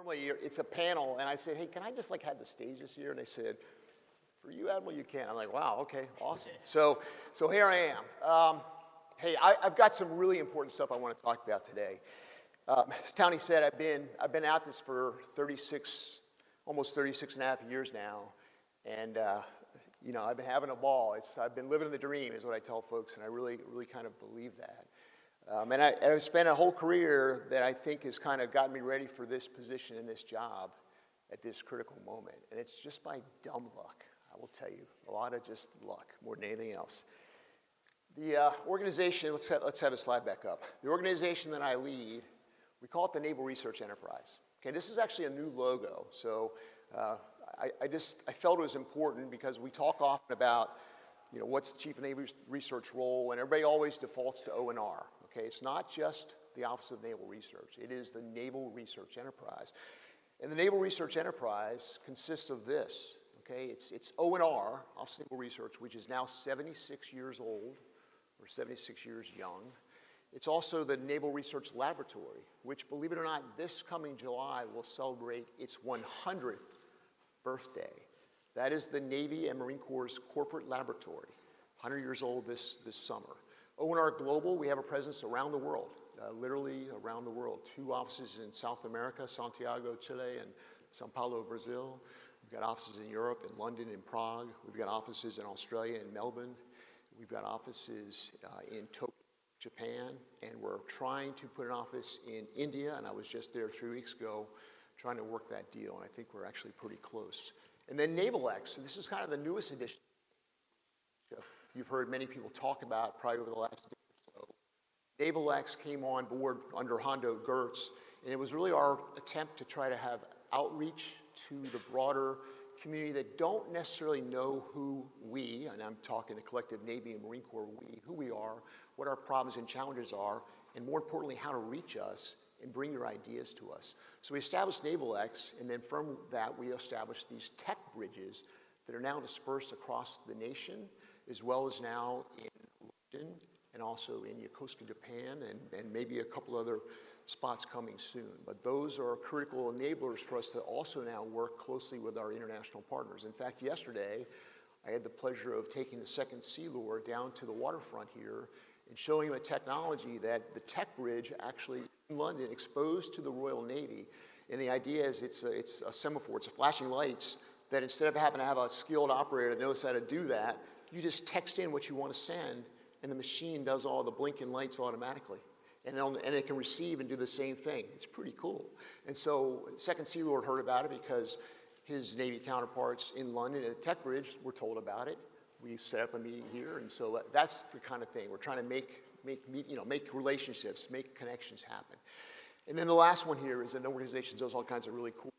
normally it's a panel, and I said, hey, can I just have the stage this year? And they said, for you, Admiral, you can. I'm like, wow, okay, awesome. So here I am. Hey, I've got some really important stuff I want to talk about today. As Tony said, I've been at this for almost 36 and a half years now, and I've been having a ball. I've been living the dream, is what I tell folks, and I really kind of believe that. And I've spent a whole career that I think has kind of gotten me ready for this position and this job at this critical moment. And it's just by dumb luck, I will tell you. A lot of just luck, more than anything else. The organization, let's have a slide back up. The organization that I lead, we call it the Naval Research Enterprise. Okay, this is actually a new logo. So I felt it was important because we talk often about, what's the Chief of Naval Research role, and everybody always defaults to O&R. Okay, it's not just the Office of Naval Research. It is the Naval Research Enterprise. And the Naval Research Enterprise consists of this. Okay, it's O&R, Office of Naval Research, which is now 76 years old, or 76 years young. It's also the Naval Research Laboratory, which, believe it or not, this coming July will celebrate its 100th birthday. That is the Navy and Marine Corps' corporate laboratory, 100 years old this summer. O&R Global, we have a presence around the world, literally around the world. 2 offices in South America, Santiago, Chile, and Sao Paulo, Brazil. We've got offices in Europe, in London, in Prague. We've got offices in Australia, in Melbourne. We've got offices in Tokyo, Japan, and we're trying to put an office in India, and I was just there 3 weeks ago trying to work that deal, and I think we're actually pretty close. And then NavalX, so this is kind of the newest addition. You've heard many people talk about probably over the last day or so. NavalX came on board under Hondo Gertz, and it was really our attempt to try to have outreach to the broader community that don't necessarily know who we, and I'm talking the collective Navy and Marine Corps, who we are, what our problems and challenges are, and more importantly, how to reach us and bring your ideas to us. So we established NavalX, and then from that, we established these tech bridges that are now dispersed across the nation, as well as now in London and also in Yokosuka, Japan, and maybe a couple other spots coming soon. But those are critical enablers for us to also now work closely with our international partners. In fact, yesterday, I had the pleasure of taking the second Sea Lord down to the waterfront here and showing him a technology that the tech bridge actually in London exposed to the Royal Navy. And the idea is it's a semaphore, it's a flashing lights that instead of having to have a skilled operator that knows how to do that, you just text in what you want to send, and the machine does all the blinking lights automatically. And it can receive and do the same thing. It's pretty cool. And so Second Sea Lord heard about it because his Navy counterparts in London at Tech Bridge were told about it. We set up a meeting here, and so that's the kind of thing. We're trying to make relationships, make connections happen. And then the last one here is an organization that does all kinds of really cool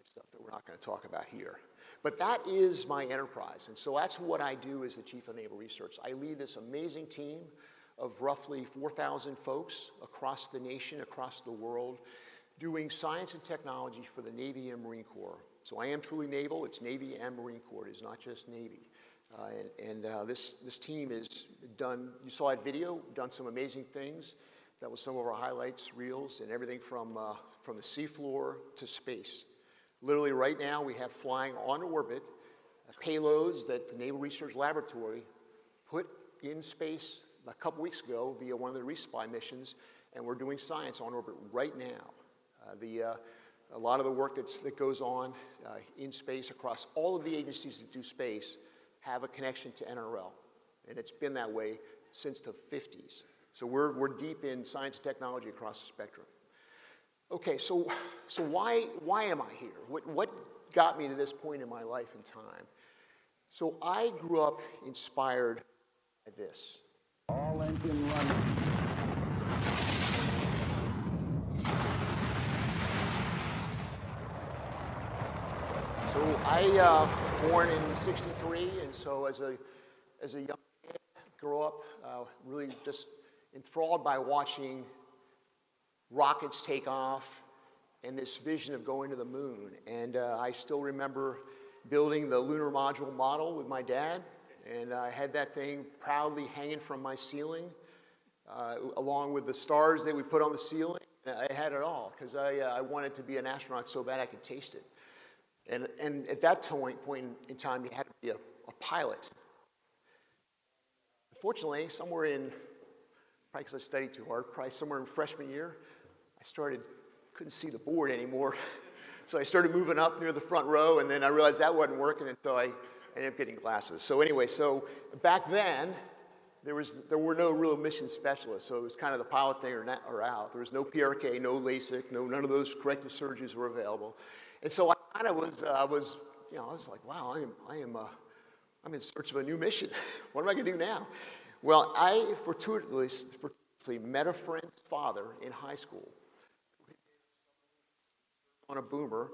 stuff that we're not going to talk about here. But that is my enterprise, and so that's what I do as the Chief of Naval Research. I lead this amazing team of roughly 4,000 folks across the nation, across the world, doing science and technology for the Navy and Marine Corps. So I am truly naval. It's Navy and Marine Corps. It is not just Navy. This team has done, you saw that video, done some amazing things. That was some of our highlights, reels, and everything from the seafloor to space. Literally right now we have flying on orbit payloads that the Naval Research Laboratory put in space a couple weeks ago via one of the resupply missions, and we're doing science on orbit right now. A lot of the work that goes on in space across all of the agencies that do space have a connection to NRL, and it's been that way since the 50s. So we're deep in science and technology across the spectrum. Okay, so why am I here? What got me to this point in my life and time? So I grew up inspired by this. All engine running. So I born in '63, and so as a young kid, grew up really just enthralled by watching rockets take off and this vision of going to the moon. And I still remember building the lunar module model with my dad, and I had that thing proudly hanging from my ceiling, along with the stars that we put on the ceiling. I had it all because I wanted to be an astronaut so bad I could taste it. And at that point in time, you had to be a pilot. Fortunately, somewhere in, probably because I studied too hard, probably somewhere in freshman year, couldn't see the board anymore. So I started moving up near the front row, and then I realized that wasn't working until I ended up getting glasses. So anyway, back then, there were no real mission specialists, so it was kind of the pilot thing or out. There was no PRK, no LASIK, none of those corrective surgeries were available. And so I kind of was like, wow, I'm in search of a new mission. What am I going to do now? Well, I fortuitously met a friend's father in high school on a boomer.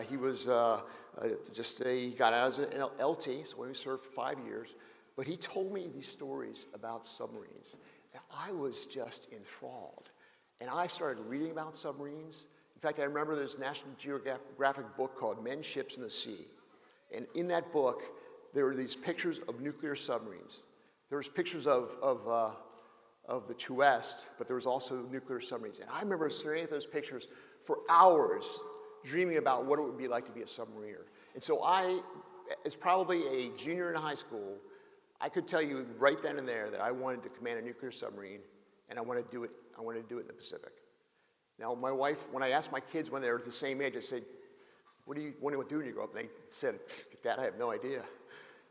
He was he got out as an LT, so he served for 5 years. But he told me these stories about submarines, and I was just enthralled. And I started reading about submarines. In fact, I remember there's a National Geographic book called Men, Ships, and the Sea. And in that book, there were these pictures of nuclear submarines. There was pictures of the West, but there was also nuclear submarines. And I remember staring at those pictures for hours, dreaming about what it would be like to be a submariner. And so as probably a junior in high school, I could tell you right then and there that I wanted to command a nuclear submarine, and I wanted to do it in the Pacific. Now, my wife, when I asked my kids when they were the same age, I said, what do you want to do when you grow up? And they said, Dad, I have no idea.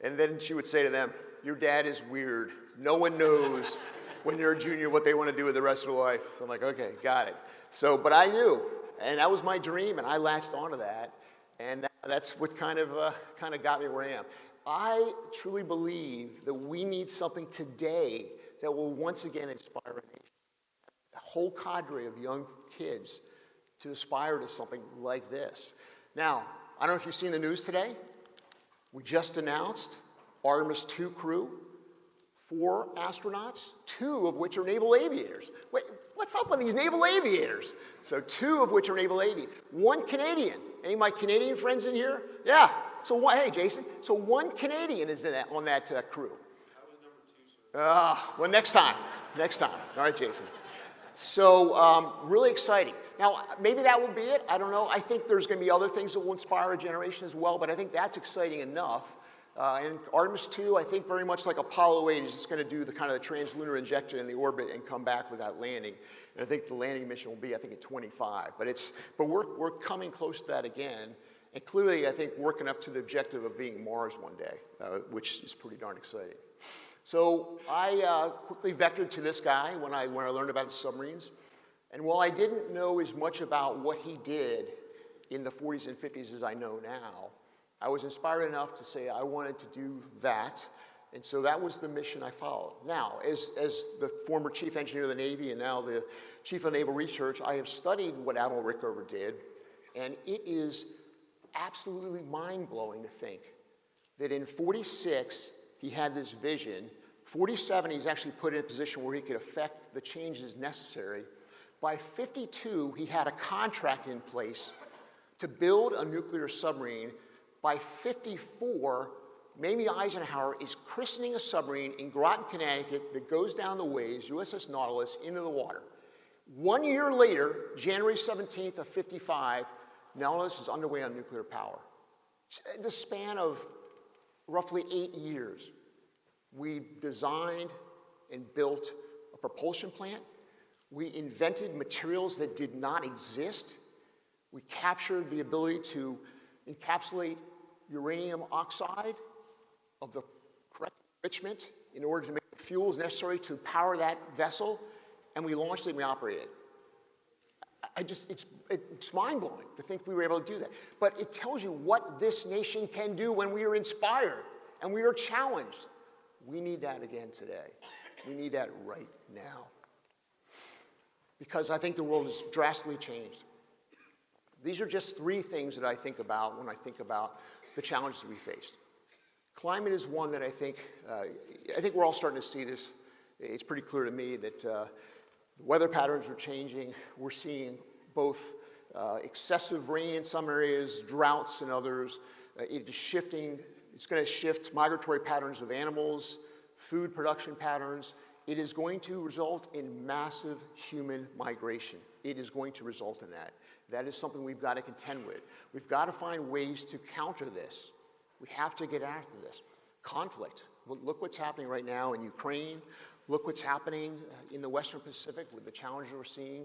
And then she would say to them, your dad is weird. No one knows when you're a junior what they want to do with the rest of their life. So I'm like, okay, got it. So, but I knew, and that was my dream, and I latched onto that, and that's what kind of got me where I am. I truly believe that we need something today that will once again inspire a nation. A whole cadre of young kids to aspire to something like this. Now, I don't know if you've seen the news today. We just announced Artemis II crew, 4 astronauts, 2 of which are naval aviators. Wait, what's up with these naval aviators? So 2 of which are naval aviators. 1 Canadian. Any of my Canadian friends in here? Yeah. So hey, Jason. So 1 Canadian is on that crew. I was number 2, sir. Well, next time. All right, Jason. So really exciting. Now, maybe that will be it. I don't know. I think there's going to be other things that will inspire a generation as well, but I think that's exciting enough. And Artemis II, I think very much like Apollo 8, is just going to do the kind of the translunar injection in the orbit and come back without landing. And I think the landing mission will be, I think, at 25. But we're coming close to that again. And clearly, I think working up to the objective of being Mars one day, which is pretty darn exciting. So I quickly vectored to this guy when I learned about submarines. And while I didn't know as much about what he did in the 40s and 50s as I know now, I was inspired enough to say I wanted to do that. And so that was the mission I followed. Now, as the former chief engineer of the Navy and now the chief of naval research, I have studied what Admiral Rickover did. And it is absolutely mind-blowing to think that in 46, he had this vision. 47, he's actually put in a position where he could affect the changes necessary. By 52, he had a contract in place to build a nuclear submarine. By 54, Mamie Eisenhower is christening a submarine in Groton, Connecticut that goes down the ways, USS Nautilus, into the water. 1 year later, January 17th of 55, Nautilus is underway on nuclear power. In the span of roughly 8 years, we designed and built a propulsion plant. We invented materials that did not exist. We captured the ability to encapsulate uranium oxide of the correct enrichment in order to make the fuels necessary to power that vessel, and we launched it and we operated it. It's mind-blowing to think we were able to do that. But it tells you what this nation can do when we are inspired and we are challenged. We need that again today. We need that right now. Because I think the world has drastically changed. These are just 3 things that I think about when I think about the challenges that we faced. Climate is one that I think we're all starting to see this. It's pretty clear to me that the weather patterns are changing. We're seeing both excessive rain in some areas, droughts in others. It is shifting. It's going to shift migratory patterns of animals, food production patterns. It is going to result in massive human migration. it is going to result in that. That is something we've got to contend with. We've got to find ways to counter this. We have to get after this. Conflict. Look what's happening right now in Ukraine. Look what's happening in the Western Pacific with the challenges we're seeing.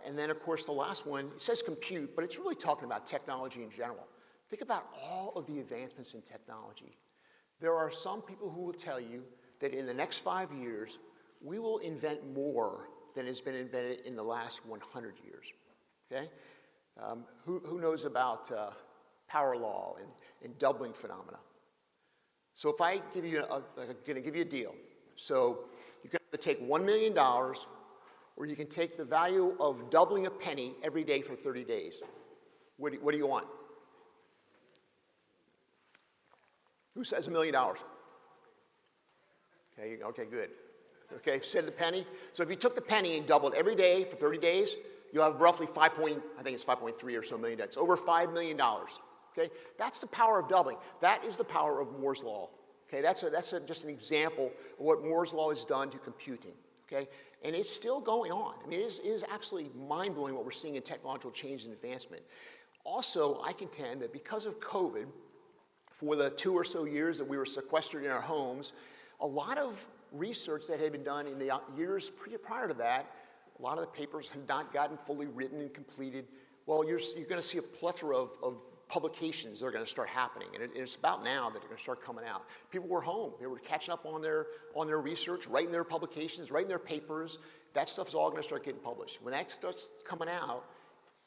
And then, of course, the last one, it says compute, but it's really talking about technology in general. Think about all of the advancements in technology. There are some people who will tell you that in the next 5 years, we will invent more than has been invented in the last 100 years, okay? Who knows about power law and doubling phenomena? So if I give you, I'm going to give you a deal. So you can either take $1 million, or you can take the value of doubling a penny every day for 30 days. What do you want? Who says $1 million? Okay, good. Okay, said the penny. So if you took the penny and doubled every day for 30 days, you'll have roughly 5.3 or so million. That's over $5 million. Okay, that's the power of doubling. That is the power of Moore's law. Okay, that's just an example of what Moore's law has done to computing. Okay, and it's still going on. I mean, it is absolutely mind-blowing what we're seeing in technological change and advancement. Also, I contend that because of COVID, for the 2 or so years that we were sequestered in our homes, a lot of research that had been done in the years prior to that, a lot of the papers had not gotten fully written and completed. Well, you're going to see a plethora of publications that are going to start happening, and it's about now that they're going to start coming out. People were home; they were catching up on their research, writing their publications, writing their papers. That stuff's all going to start getting published. When that starts coming out,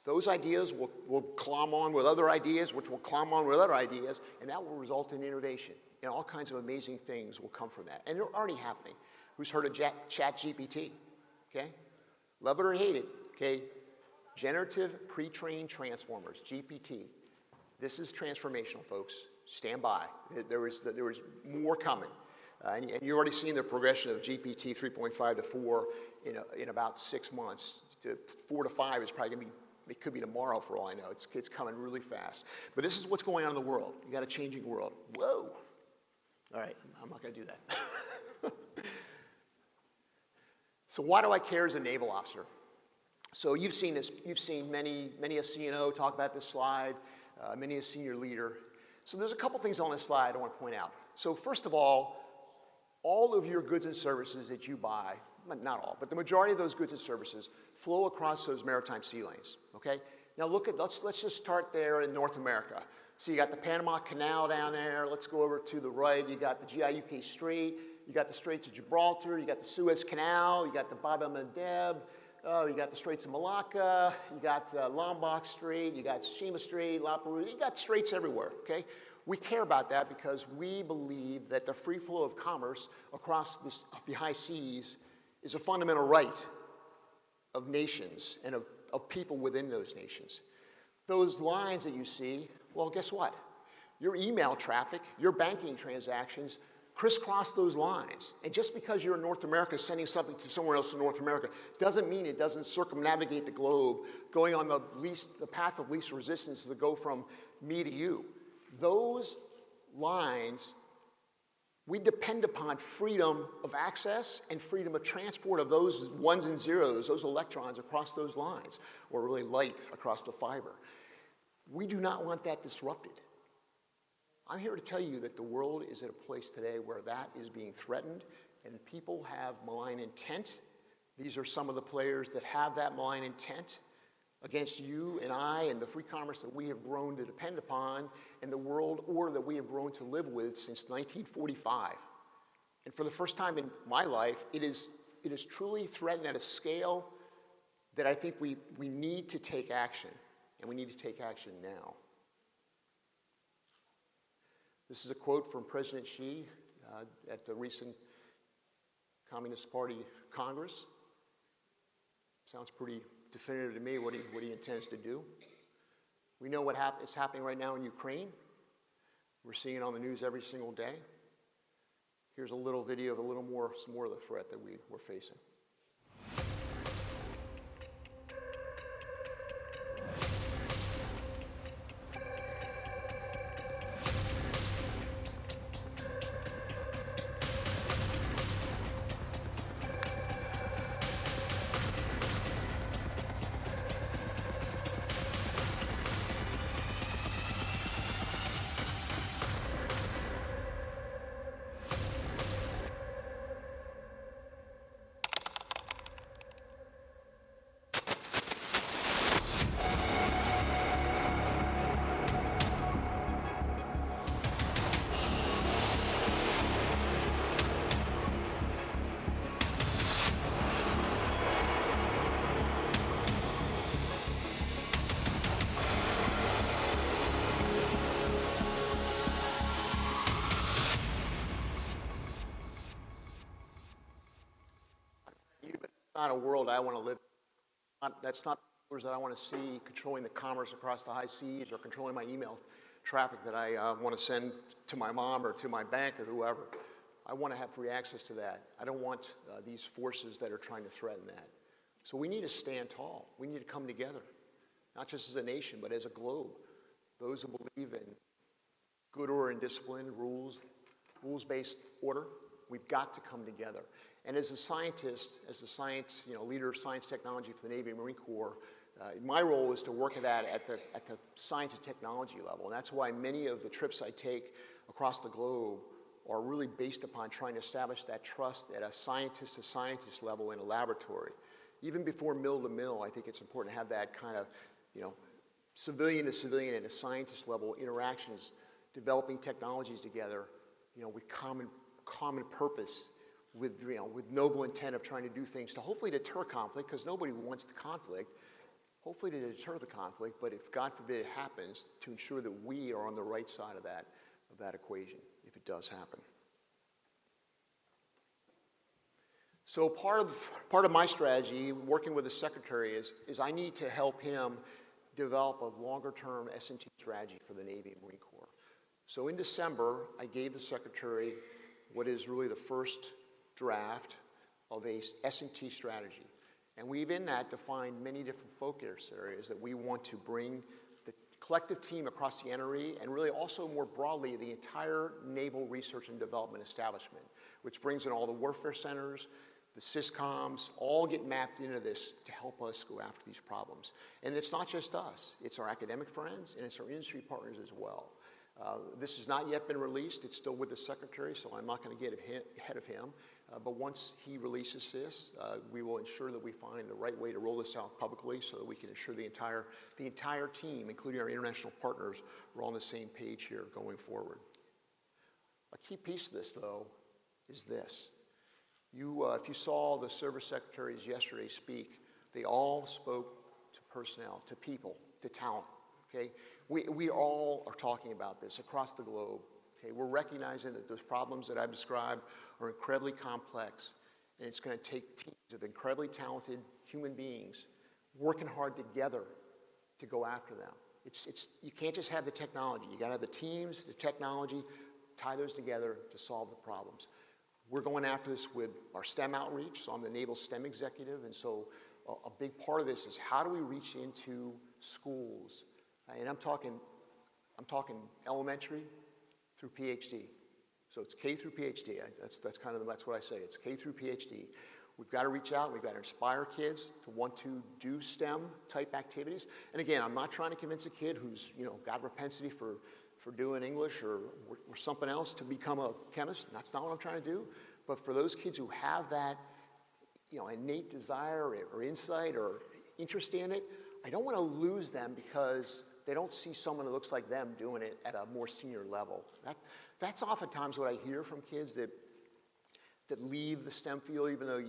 those ideas will climb on with other ideas, which will climb on with other ideas, and that will result in innovation. And all kinds of amazing things will come from that. And they're already happening. Who's heard of ChatGPT? Okay? Love it or hate it, okay? Generative Pre-trained Transformers, GPT. This is transformational, folks. Stand by. There is more coming. And you've already seen the progression of GPT 3.5 to 4 in about 6 months. 4 to 5 is probably going to be, it could be tomorrow for all I know. It's coming really fast. But this is what's going on in the world. You got a changing world. Whoa. All right, I'm not going to do that. So why do I care as a naval officer? So you've seen this. You've seen many a CNO talk about this slide, many a senior leader. So there's a couple things on this slide I want to point out. So first of all of your goods and services that you buy, not all, but the majority of those goods and services flow across those maritime sea lanes, okay? Now let's just start there in North America. So you got the Panama Canal down there. Let's go over to the right. You got the GI-UK Strait. You got the Straits of Gibraltar. You got the Suez Canal. You got the Bab el-Mandeb. You got the Straits of Malacca. You got Lombok Strait. You got Shima Strait, La Perouse. You got straits everywhere, okay? We care about that because we believe that the free flow of commerce across the high seas is a fundamental right of nations and of people within those nations. Those lines that you see, well, guess what? Your email traffic, your banking transactions crisscross those lines. And just because you're in North America sending something to somewhere else in North America doesn't mean it doesn't circumnavigate the globe, going on the path of least resistance to go from me to you. Those lines, we depend upon freedom of access and freedom of transport of those ones and zeros, those electrons across those lines, or really light across the fiber. We do not want that disrupted. I'm here to tell you that the world is at a place today where that is being threatened and people have malign intent. These are some of the players that have that malign intent against you and I and the free commerce that we have grown to depend upon and the world order that we have grown to live with since 1945. And for the first time in my life, it is truly threatened at a scale that I think we need to take action. And we need to take action now. This is a quote from President Xi at the recent Communist Party Congress. Sounds pretty definitive to me what he intends to do. We know what is happening right now in Ukraine. We're seeing it on the news every single day. Here's a little video of some more of the threat that we're facing. not a world I want to live in. That's not the that I want to see controlling the commerce across the high seas or controlling my email traffic that I want to send to my mom or to my bank or whoever. I want to have free access to that. I don't want these forces that are trying to threaten that. So we need to stand tall. We need to come together, not just as a nation, but as a globe. Those who believe in good order and discipline, rules-based order, we've got to come together. And as a scientist, leader of science technology for the Navy and Marine Corps, my role is to work at that at the science and technology level. And that's why many of the trips I take across the globe are really based upon trying to establish that trust at a scientist-to-scientist level in a laboratory. Even before mill-to-mill, I think it's important to have that kind of, civilian-to-civilian at a scientist level interactions, developing technologies together, with common purpose, with noble intent of trying to do things to hopefully deter conflict, because nobody wants the conflict, hopefully to deter the conflict, but if God forbid it happens, to ensure that we are on the right side of that equation, if it does happen. So part of my strategy, working with the Secretary, is I need to help him develop a longer-term S&T strategy for the Navy and Marine Corps. So in December, I gave the Secretary what is really the first draft of a S&T strategy. And we've in that defined many different focus areas that we want to bring the collective team across the NRE and really also more broadly the entire naval research and development establishment, which brings in all the warfare centers, the SysComs, all get mapped into this to help us go after these problems. And it's not just us, it's our academic friends and it's our industry partners as well. This has not yet been released. It's still with the Secretary, so I'm not going to get ahead of him. But once he releases this, we will ensure that we find the right way to roll this out publicly so that we can ensure the entire team, including our international partners, are on the same page here going forward. A key piece of this, though, is this. If you saw the service secretaries yesterday speak, they all spoke to personnel, to people, to talent. Okay? We all are talking about this across the globe. Okay? We're recognizing that those problems that I've described are incredibly complex, and it's going to take teams of incredibly talented human beings working hard together to go after them. You can't just have the technology. You got to have the teams, the technology, tie those together to solve the problems. We're going after this with our STEM outreach, so I'm the Naval STEM executive, and so a big part of this is how do we reach into schools? And I'm talking elementary through PhD. So it's K through PhD. That's what I say. It's K through PhD. We've got to reach out. We've got to inspire kids to want to do STEM type activities. And again, I'm not trying to convince a kid who's got propensity for doing English or something else to become a chemist. That's not what I'm trying to do. But for those kids who have that innate desire or insight or interest in it, I don't want to lose them because they don't see someone that looks like them doing it at a more senior level. That's oftentimes what I hear from kids that leave the STEM field, even though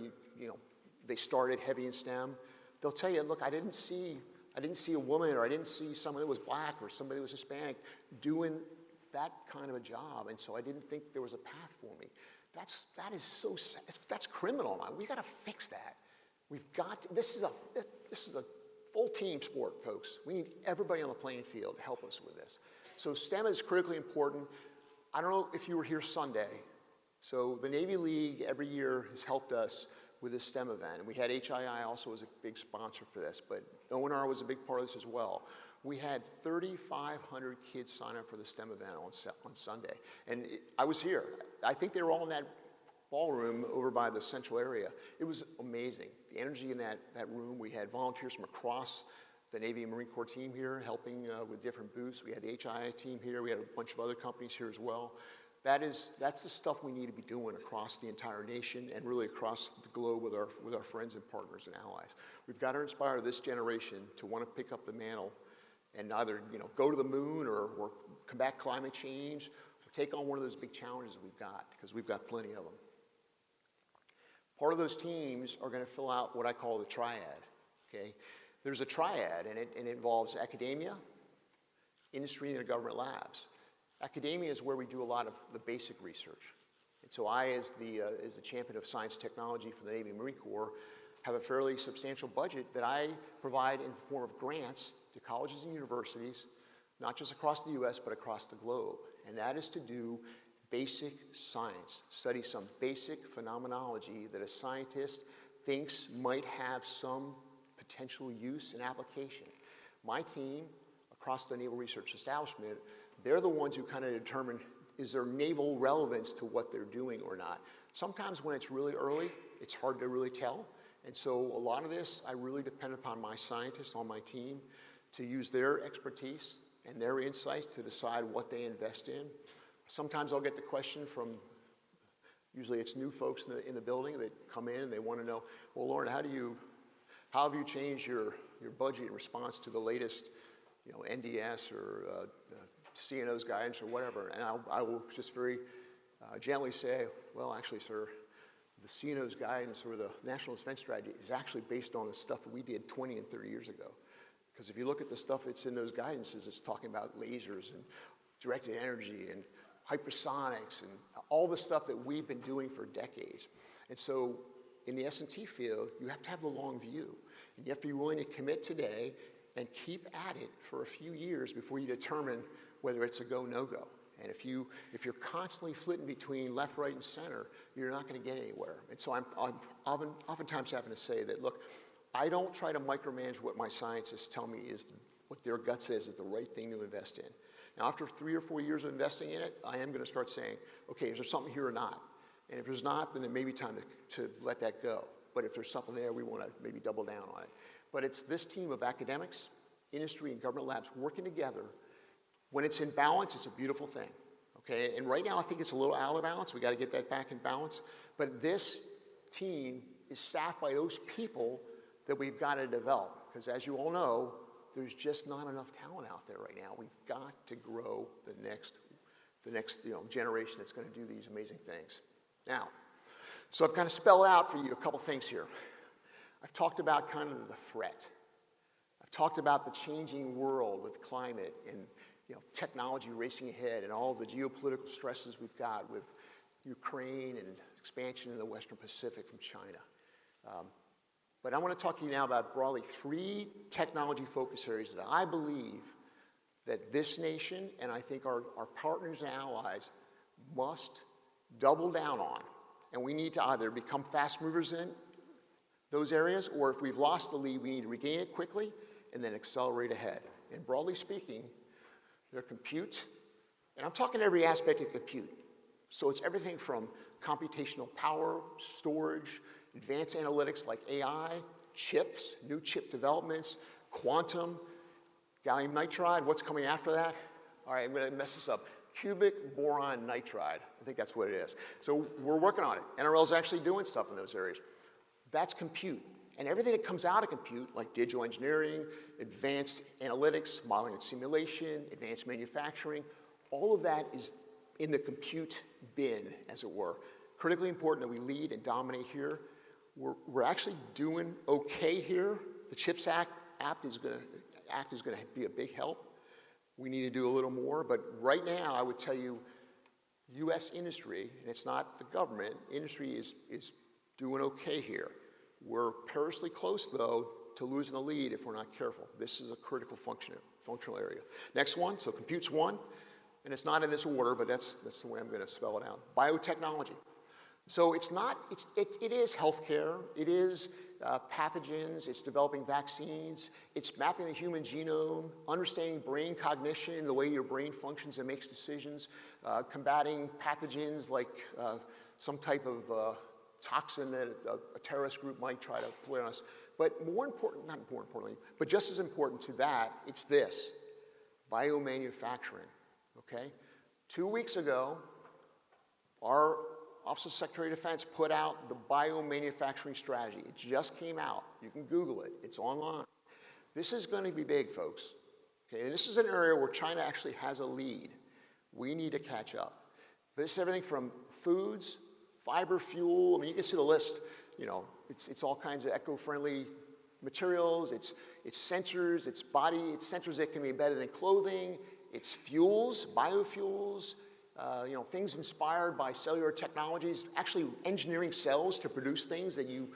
they started heavy in STEM. They'll tell you, look, I didn't see a woman, or I didn't see someone that was black or somebody that was Hispanic doing that kind of a job, and so I didn't think there was a path for me. That is so sad. That's criminal. We got to fix that. This is a full team sport, folks. We need everybody on the playing field to help us with this. So STEM is critically important. I don't know if you were here Sunday. So the Navy League every year has helped us with this STEM event. And we had HII also as a big sponsor for this, but ONR was a big part of this as well. We had 3,500 kids sign up for the STEM event on Sunday. And I was here. I think they were all in that ballroom over by the central area. It was amazing. The energy in that room. We had volunteers from across the Navy and Marine Corps team here helping with different booths. We had the HII team here. We had a bunch of other companies here as well. That's the stuff we need to be doing across the entire nation and really across the globe with our friends and partners and allies. We've got to inspire this generation to want to pick up the mantle and either go to the moon or combat climate change or take on one of those big challenges that we've got, because we've got plenty of them. Part of those teams are going to fill out what I call the triad. Okay, there's a triad, and it involves academia, industry, and the government labs. Academia is where we do a lot of the basic research. And so I, as the champion of science technology for the Navy and Marine Corps, have a fairly substantial budget that I provide in the form of grants to colleges and universities, not just across the US, but across the globe. And that is to do basic science, study some basic phenomenology that a scientist thinks might have some potential use and application. My team, across the Naval Research Establishment, they're the ones who kind of determine, is there naval relevance to what they're doing or not? Sometimes when it's really early, it's hard to really tell. And so a lot of this, I really depend upon my scientists on my team to use their expertise and their insights to decide what they invest in. Sometimes I'll get the question from, usually it's new folks in the building that come in and they want to know, well, Lauren, how have you changed your budget in response to the latest, NDS or CNO's guidance or whatever? And I will just very gently say, well, actually, sir, the CNO's guidance or the National Defense Strategy is actually based on the stuff that we did 20 and 30 years ago. Because if you look at the stuff that's in those guidances, it's talking about lasers and directed energy and hypersonics and all the stuff that we've been doing for decades. And so in the S&T field, you have to have the long view. And you have to be willing to commit today and keep at it for a few years before you determine whether it's a go, no-go. And if you're constantly flitting between left, right, and center, you're not going to get anywhere. And so I'm oftentimes having to say that, look, I don't try to micromanage what my scientists tell me is what their gut says is the right thing to invest in. Now, after 3 or 4 years of investing in it, I am going to start saying, okay, is there something here or not? And if there's not, then it may be time to let that go. But if there's something there, we want to maybe double down on it. But it's this team of academics, industry, and government labs working together. When it's in balance, it's a beautiful thing, okay? And right now, I think it's a little out of balance. We got to get that back in balance. But this team is staffed by those people that we've got to develop. Because as you all know, there's just not enough talent out there right now. We've got to grow the next generation that's going to do these amazing things. Now, so I've kind of spelled out for you a couple things here. I've talked about kind of the threat. I've talked about the changing world with climate and technology racing ahead and all the geopolitical stresses we've got with Ukraine and expansion in the Western Pacific from China. But I want to talk to you now about broadly 3 technology focus areas that I believe that this nation and I think our partners and allies must double down on. And we need to either become fast movers in those areas, or if we've lost the lead, we need to regain it quickly and then accelerate ahead. And broadly speaking, they're compute, and I'm talking every aspect of compute. So it's everything from computational power, storage, advanced analytics like AI, chips, new chip developments, quantum, gallium nitride. What's coming after that? All right, I'm going to mess this up. Cubic boron nitride. I think that's what it is. So we're working on it. NRL's actually doing stuff in those areas. That's compute. And everything that comes out of compute, like digital engineering, advanced analytics, modeling and simulation, advanced manufacturing, all of that is in the compute bin, as it were. Critically important that we lead and dominate here. We're actually doing okay here. The CHIPS Act is going to be a big help. We need to do a little more, but right now I would tell you, U.S. industry, and it's not the government, industry is doing okay here. We're perilously close, though, to losing the lead if we're not careful. This is a critical functional area. Next one, so compute's one, and it's not in this order, but that's the way I'm going to spell it out. Biotechnology. So it is healthcare, it is pathogens, it's developing vaccines, it's mapping the human genome, understanding brain cognition, the way your brain functions and makes decisions, combating pathogens like some type of toxin that a terrorist group might try to put on us. But but just as important to that, it's this, biomanufacturing, okay? 2 weeks ago, our Office of Secretary of Defense put out the biomanufacturing strategy. It just came out. You can Google it. It's online. This is going to be big, folks. Okay, and this is an area where China actually has a lead. We need to catch up. This is everything from foods, fiber fuel. I mean, you can see the list. It's all kinds of eco-friendly materials. It's sensors. It's sensors that can be embedded in clothing. It's fuels, biofuels. Things inspired by cellular technologies, actually engineering cells to produce things that you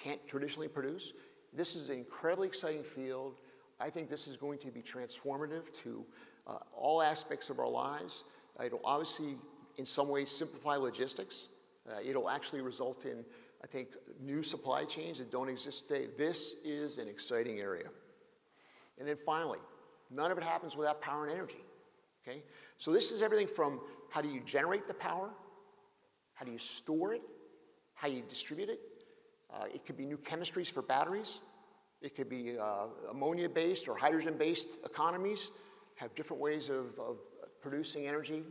can't traditionally produce. This is an incredibly exciting field. I think this is going to be transformative to all aspects of our lives. It'll obviously, in some ways, simplify logistics. It'll actually result in, I think, new supply chains that don't exist today. This is an exciting area. And then finally, none of it happens without power and energy. Okay? So this is everything from how do you generate the power, how do you store it, how you distribute it. It could be new chemistries for batteries. It could be ammonia-based or hydrogen-based economies, have different ways of producing energy,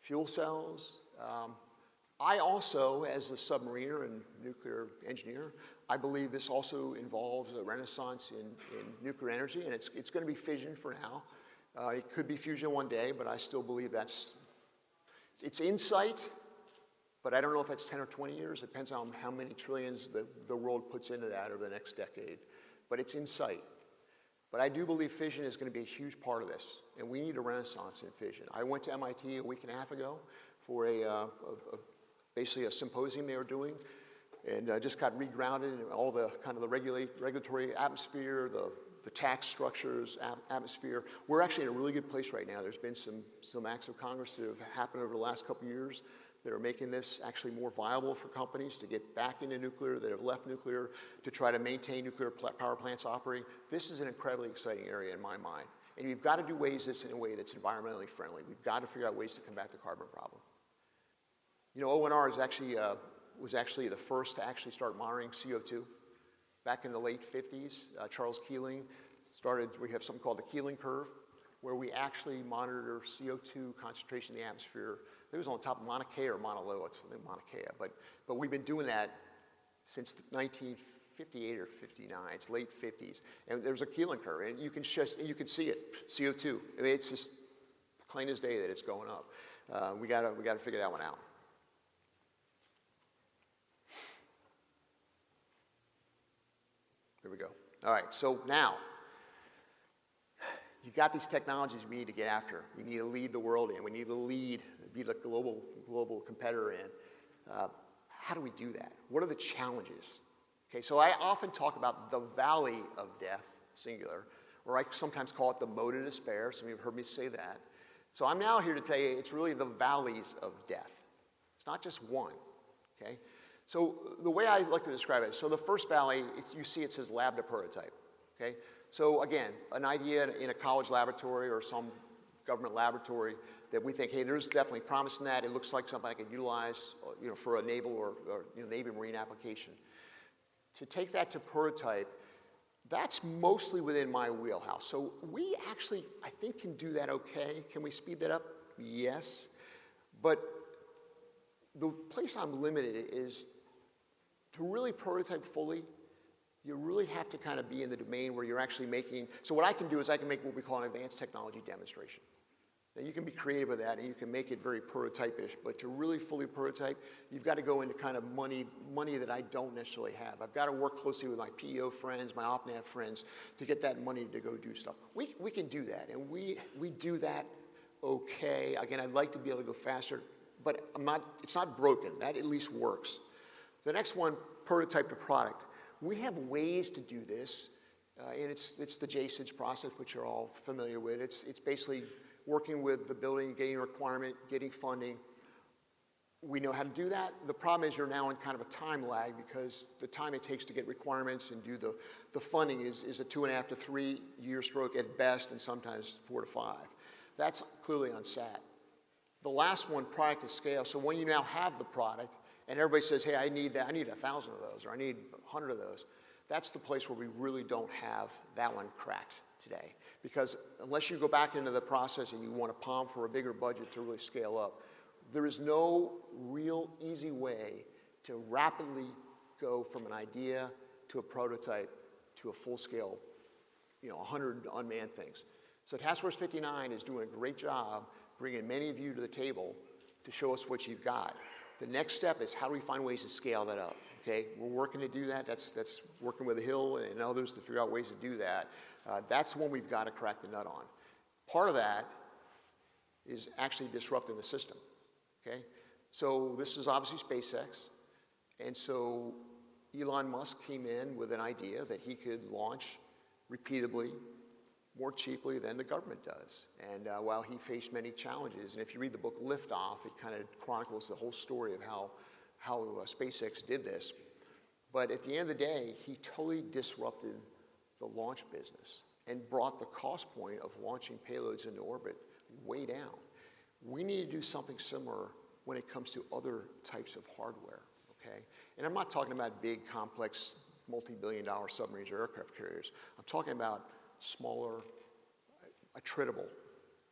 fuel cells. I also, as a submariner and nuclear engineer, I believe this also involves a renaissance in nuclear energy, and it's going to be fission for now. It could be fusion one day, but I still believe it's in sight, but I don't know if that's 10 or 20 years. It depends on how many trillions the world puts into that over the next decade. But it's in sight. But I do believe fission is going to be a huge part of this, and we need a renaissance in fission. I went to MIT a week and a half ago for basically a symposium they were doing, and just got regrounded in all the kind of the regulatory atmosphere, the tax structures, atmosphere. We're actually in a really good place right now. There's been some acts of Congress that have happened over the last couple of years that are making this actually more viable for companies to get back into nuclear, that have left nuclear, to try to maintain nuclear power plants operating. This is an incredibly exciting area in my mind. And you've got to do this in a way that's environmentally friendly. We've got to figure out ways to combat the carbon problem. You know, ONR was actually the first to actually start monitoring CO2. Back in the late 50s, Charles Keeling we have something called the Keeling curve, where we actually monitor CO2 concentration in the atmosphere. It was on top of Mauna Kea or Mauna Loa, it's Mauna Kea, but we've been doing that since 1958 or 59, it's late 50s. And there's a Keeling curve, and you can see it, CO2. I mean, it's just plain as day that it's going up. We gotta figure that one out. There we go. All right, so now, you've got these technologies we need to get after. We need to lead the world in. We need to be the global competitor in. How do we do that? What are the challenges? Okay, so I often talk about the valley of death, singular, or I sometimes call it the moat of despair. Some of you have heard me say that. So I'm now here to tell you it's really the valleys of death. It's not just one, okay? So the way I like to describe it, so the first valley, you see it says lab to prototype, okay? So again, an idea in a college laboratory or some government laboratory that we think, hey, there's definitely promise in that. It looks like something I could utilize, for a naval or Navy Marine application. To take that to prototype, that's mostly within my wheelhouse. So we actually, I think, can do that okay. Can we speed that up? Yes. But the place I'm limited is to really prototype fully, you really have to kind of be in the domain where you're actually making, so what I can do is I can make what we call an advanced technology demonstration. Now you can be creative with that and you can make it very prototype-ish, but to really fully prototype, you've got to go into kind of money that I don't necessarily have. I've got to work closely with my PEO friends, my OpNav friends, to get that money to go do stuff. We can do that, and we do that okay. Again, I'd like to be able to go faster, but it's not broken. That at least works. The next one, prototype to product. We have ways to do this, and it's the JSIDS process, which you're all familiar with. It's basically working with the building, getting a requirement, getting funding. We know how to do that. The problem is you're now in kind of a time lag because the time it takes to get requirements and do the funding is a 2.5 to 3 year stroke at best, and sometimes 4 to 5. That's clearly on SAT. The last one, product at scale. So when you now have the product, and everybody says, hey, I need 1,000 of those, or I need 100 of those. That's the place where we really don't have that one cracked today. Because unless you go back into the process and you want to palm for a bigger budget to really scale up, there is no real easy way to rapidly go from an idea to a prototype to a full-scale, 100 unmanned things. So Task Force 59 is doing a great job bringing many of you to the table to show us what you've got. The next step is how do we find ways to scale that up, okay? We're working to do that. That's working with Hill and others to figure out ways to do that. That's one we've got to crack the nut on. Part of that is actually disrupting the system, okay? So this is obviously SpaceX. And so Elon Musk came in with an idea that he could launch repeatedly, more cheaply than the government does. And while he faced many challenges, and if you read the book Liftoff, it kind of chronicles the whole story of how SpaceX did this. But at the end of the day, he totally disrupted the launch business and brought the cost point of launching payloads into orbit way down. We need to do something similar when it comes to other types of hardware, okay? And I'm not talking about big, complex, multi-billion-dollar submarines or aircraft carriers. I'm talking about smaller, attritable.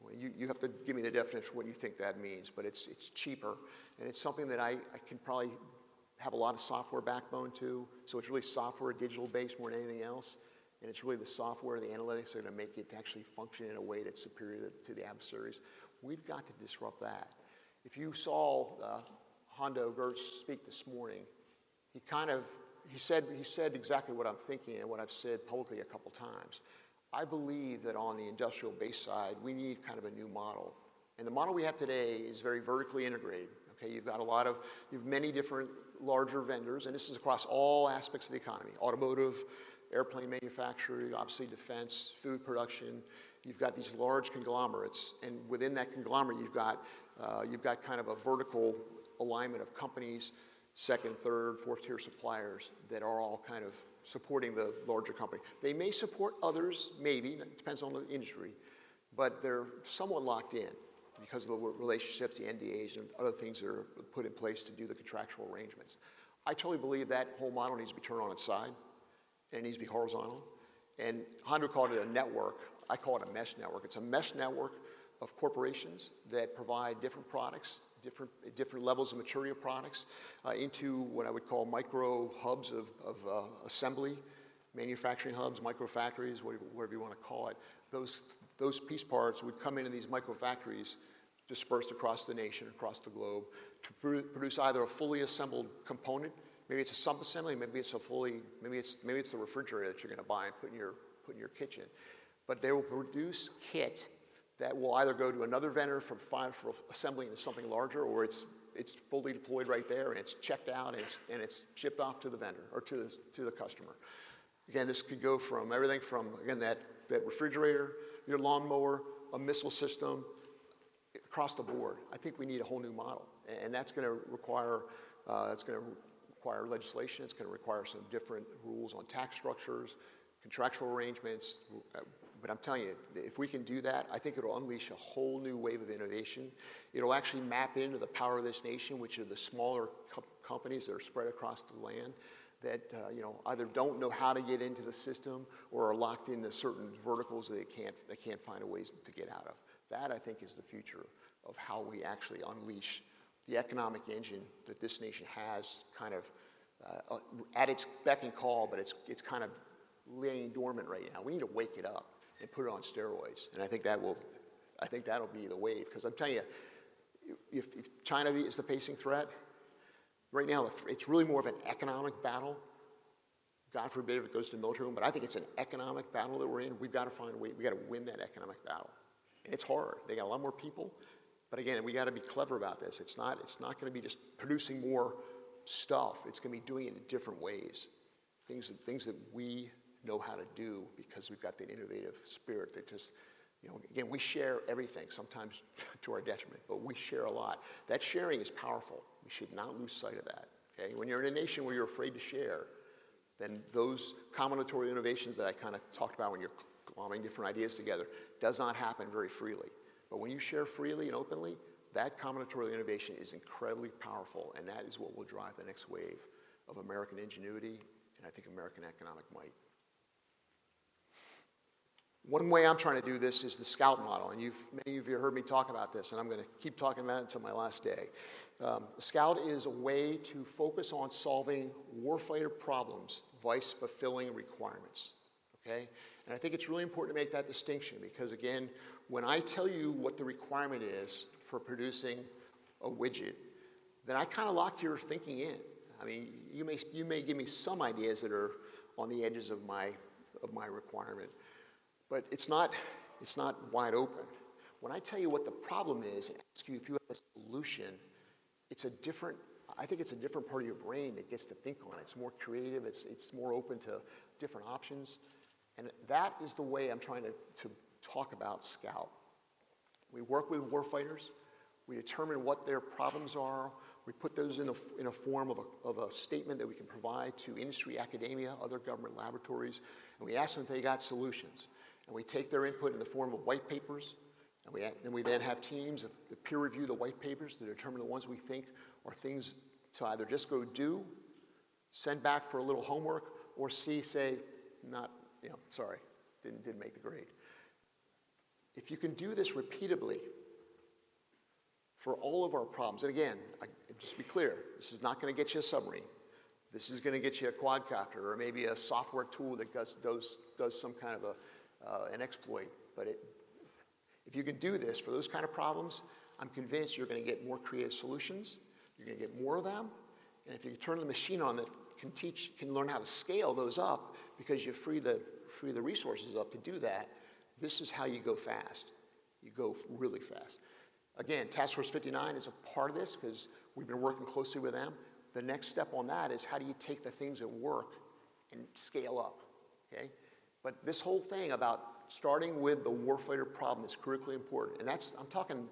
Well, you have to give me the definition of what you think that means, but it's cheaper, and it's something that I can probably have a lot of software backbone to, so it's really software, digital-based more than anything else, and it's really the software, the analytics that are going to make it actually function in a way that's superior to the adversaries. We've got to disrupt that. If you saw Hondo Gertz speak this morning, he said exactly what I'm thinking and what I've said publicly a couple times. I believe that on the industrial base side, we need kind of a new model. And the model we have today is very vertically integrated. Okay, you have many different larger vendors, and this is across all aspects of the economy: automotive, airplane manufacturing, obviously defense, food production. You've got these large conglomerates, and within that conglomerate, you've got kind of a vertical alignment of companies, second, third, fourth tier suppliers that are all kind of supporting the larger company. They may support others, maybe, it depends on the industry, but they're somewhat locked in because of the relationships, the NDAs, and other things that are put in place to do the contractual arrangements. I totally believe that whole model needs to be turned on its side, and it needs to be horizontal. And Hondo called it a network. I call it a mesh network. It's a mesh network of corporations that provide different products, different levels of maturity of products into what I would call micro hubs of assembly, manufacturing hubs, micro factories, whatever you want to call it. Those piece parts would come into these micro factories dispersed across the nation, across the globe, to produce either a fully assembled component. Maybe it's a sub-assembly, maybe it's the refrigerator that you're going to buy and put in your kitchen. But they will produce kit that will either go to another vendor for assembling into something larger, or it's fully deployed right there and it's checked out and it's shipped off to the vendor or to the customer. Again, this could go from everything from, again, that refrigerator, your lawnmower, a missile system, across the board. I think we need a whole new model, and that's going to require legislation. It's going to require some different rules on tax structures, contractual arrangements. But I'm telling you, if we can do that, I think it'll unleash a whole new wave of innovation. It'll actually map into the power of this nation, which are the smaller companies that are spread across the land that either don't know how to get into the system or are locked into certain verticals that they can't find a ways to get out of. That, I think, is the future of how we actually unleash the economic engine that this nation has kind of at its beck and call, but it's kind of laying dormant right now. We need to wake it up and put it on steroids, and I think that'll be the wave. Because I'm telling you, if China is the pacing threat, right now it's really more of an economic battle. God forbid if it goes to the military room, but I think it's an economic battle that we're in. We've got to find a way. We've got to win that economic battle, and it's hard. They got a lot more people, but again, we got to be clever about this. It's not going to be just producing more stuff. It's going to be doing it in different ways, things that we know how to do because we've got that innovative spirit that just, again, we share everything, sometimes to our detriment, but we share a lot. That sharing is powerful. We should not lose sight of that, okay? When you're in a nation where you're afraid to share, then those combinatorial innovations that I kind of talked about when you're glomming different ideas together does not happen very freely. But when you share freely and openly, that combinatorial innovation is incredibly powerful, and that is what will drive the next wave of American ingenuity and I think American economic might. One way I'm trying to do this is the Scout model, and many of you heard me talk about this, and I'm going to keep talking about it until my last day. Scout is a way to focus on solving warfighter problems, vice fulfilling requirements, okay? And I think it's really important to make that distinction because, again, when I tell you what the requirement is for producing a widget, then I kind of lock your thinking in. I mean, you may give me some ideas that are on the edges of my requirement, but it's not wide open. When I tell you what the problem is and ask you if you have a solution, it's a different I think it's a different part of your brain that gets to think on it. It's more creative. It's more open to different options. And that is the way I'm trying to talk about Scout. We work with warfighters. We determine what their problems are. We put those in a form of a statement that we can provide to industry, academia, other government laboratories, and we ask them if they got solutions. And we take their input in the form of white papers, and we then have teams that peer review the white papers to determine the ones we think are things to either just go do, send back for a little homework, or C, say, not, sorry, didn't make the grade. If you can do this repeatably for all of our problems, and again, just be clear, this is not going to get you a submarine. This is going to get you a quadcopter or maybe a software tool that does some kind of an exploit. But if you can do this for those kind of problems, I'm convinced you're going to get more creative solutions. You're going to get more of them. And if you turn the machine on that can learn how to scale those up because you free the resources up to do that, this is how you go fast. You go really fast. Again, Task Force 59 is a part of this because we've been working closely with them. The next step on that is how do you take the things that work and scale up, okay? But this whole thing about starting with the warfighter problem is critically important. And I'm talking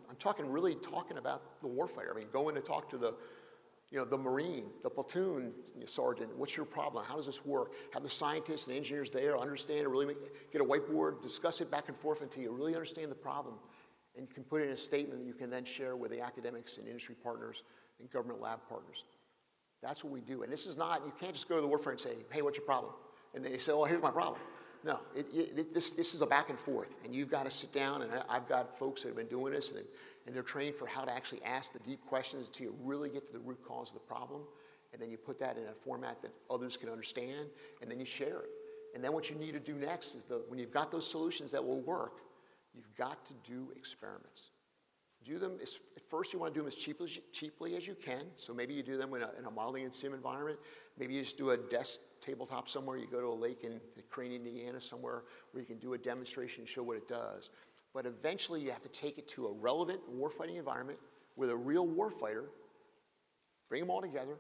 about the warfighter. I mean, going to talk to the Marine, the platoon sergeant, what's your problem? How does this work? Have the scientists and engineers there understand it, really get a whiteboard, discuss it back and forth until you really understand the problem. And you can put it in a statement that you can then share with the academics and industry partners and government lab partners. That's what we do. And this is not, you can't just go to the warfighter and say, hey, what's your problem? And they say, oh, here's my problem. No, this is a back and forth. And you've got to sit down, and I've got folks that have been doing this, and they're trained for how to actually ask the deep questions until you really get to the root cause of the problem. And then you put that in a format that others can understand, and then you share it. And then what you need to do next is when you've got those solutions that will work, you've got to do experiments. Do them, at first you want to do them as cheaply as you can. So maybe you do them in a modeling and sim environment. Maybe you just do a desk tabletop somewhere. You go to a lake in Crane, Indiana somewhere where you can do a demonstration and show what it does. But eventually you have to take it to a relevant warfighting environment with a real warfighter, bring them all together,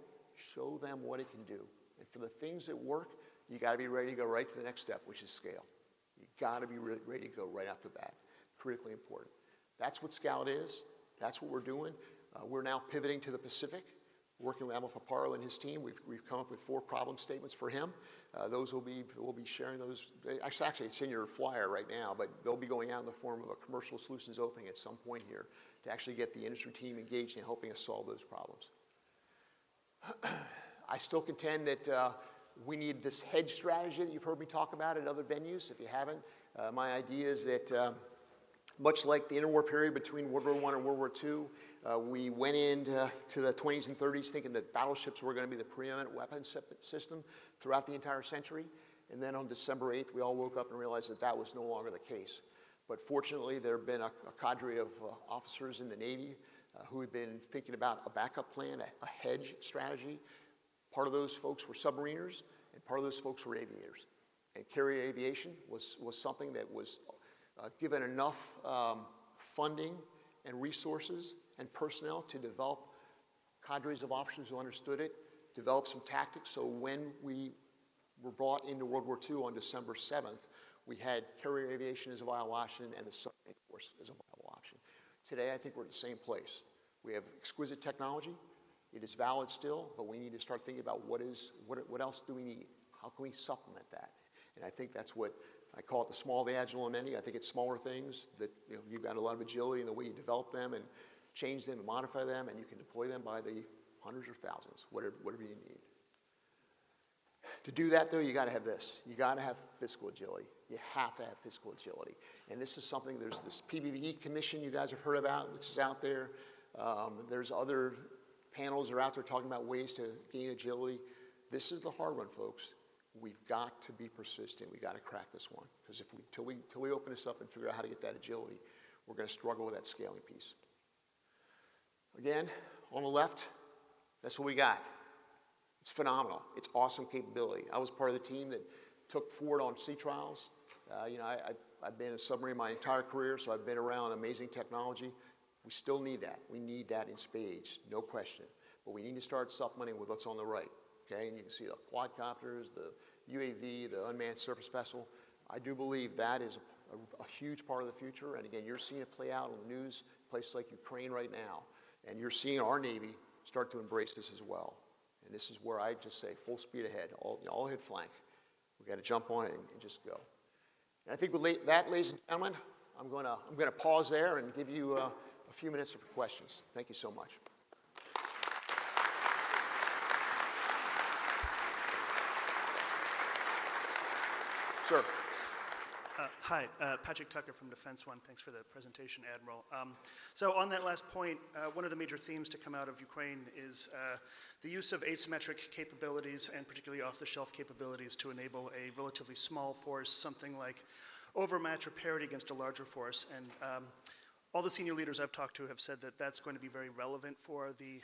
show them what it can do. And for the things that work, you got to be ready to go right to the next step, which is scale. You got to be ready to go right off the bat. Critically important. That's what Scout is. That's what we're doing. We're now pivoting to the Pacific, working with Admiral Paparo and his team. We've come up with 4 problem statements for him. We'll be sharing those. Actually, it's in your flyer right now, but they'll be going out in the form of a commercial solutions opening at some point here to actually get the industry team engaged in helping us solve those problems. I still contend that we need this hedge strategy that you've heard me talk about at other venues. If you haven't, my idea is that much like the interwar period between World War I and World War II, we went into the 20s and 30s thinking that battleships were going to be the preeminent weapon system throughout the entire century. And then on December 8th, we all woke up and realized that that was no longer the case. But fortunately, there have been a cadre of officers in the Navy who have been thinking about a backup plan, a hedge strategy. Part of those folks were submariners, and part of those folks were aviators. And carrier aviation was something that was given enough funding and resources and personnel to develop cadres of officers who understood it, develop some tactics. So when we were brought into World War II on December 7th, we had carrier aviation as a viable option and the submarine force as a viable option. Today, I think we're at the same place. We have exquisite technology. It is valid still, but we need to start thinking about what else do we need? How can we supplement that? And I think that's what I call it the small, the agile, and many. I think it's smaller things that you've got a lot of agility in the way you develop them and change them and modify them, and you can deploy them by the hundreds or thousands, whatever you need. To do that, though, you got to have this. You got to have physical agility. You have to have physical agility. And this is something, there's this PBE commission you guys have heard about, which is out there. There's other panels that are out there talking about ways to gain agility. This is the hard one, folks. We've got to be persistent. We've got to crack this one. Because till we open this up and figure out how to get that agility, we're going to struggle with that scaling piece. Again, on the left, that's what we got. It's phenomenal. It's awesome capability. I was part of the team that took forward on sea trials. I've been a submarine my entire career, so I've been around amazing technology. We still need that. We need that in spades, no question. but we need to start supplementing with what's on the right, okay? And you can see the quadcopters, the UAV, the unmanned surface vessel. I do believe that is a huge part of the future, and again, you're seeing it play out on the news, places like Ukraine right now, and you're seeing our Navy start to embrace this as well. And this is where I just say full speed ahead, all head flank. We've got to jump on it and just go. And I think with that, ladies and gentlemen, I'm going to pause there and give you a few minutes for questions. Thank you so much. Sir. Hi, Patrick Tucker from Defense One. Thanks for the presentation, Admiral. So on that last point, one of the major themes to come out of Ukraine is the use of asymmetric capabilities and particularly off-the-shelf capabilities to enable a relatively small force, something like overmatch or parity against a larger force. And all the senior leaders I've talked to have said that that's going to be very relevant for the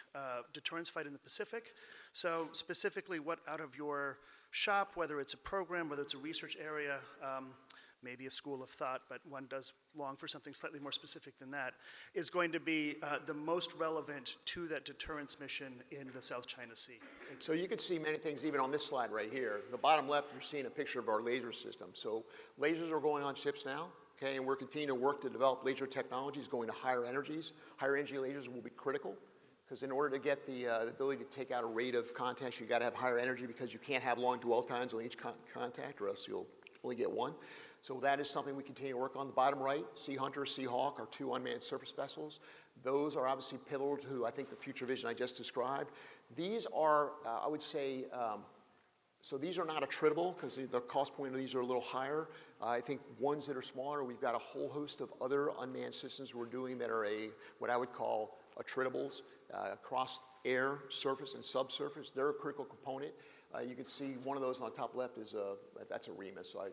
deterrence fight in the Pacific. So specifically, what out of your shop, whether it's a program, whether it's a research area, maybe a school of thought, but one does long for something slightly more specific than that, is going to be the most relevant to that deterrence mission in the South China Sea? So you can see many things even on this slide right here. The bottom left, you're seeing a picture of our laser system. So lasers are going on ships now, okay, and we're continuing to work to develop laser technologies going to higher energies. Higher energy lasers will be critical, because in order to get the ability to take out a rate of contacts, you've got to have higher energy, because you can't have long dwell times on each contact, or else you'll only get one. So that is something we continue to work on. The bottom right, Sea Hunter, Sea Hawk are two unmanned surface vessels. Those are obviously pivotal to, I think, the future vision I just described. These are, I would say, so these are not attritable, because the cost point of these are a little higher. I think ones that are smaller, we've got a whole host of other unmanned systems we're doing that are what I would call attritables, across air, surface, and subsurface. They're a critical component. You can see one of those on the top left is that's a REMA, so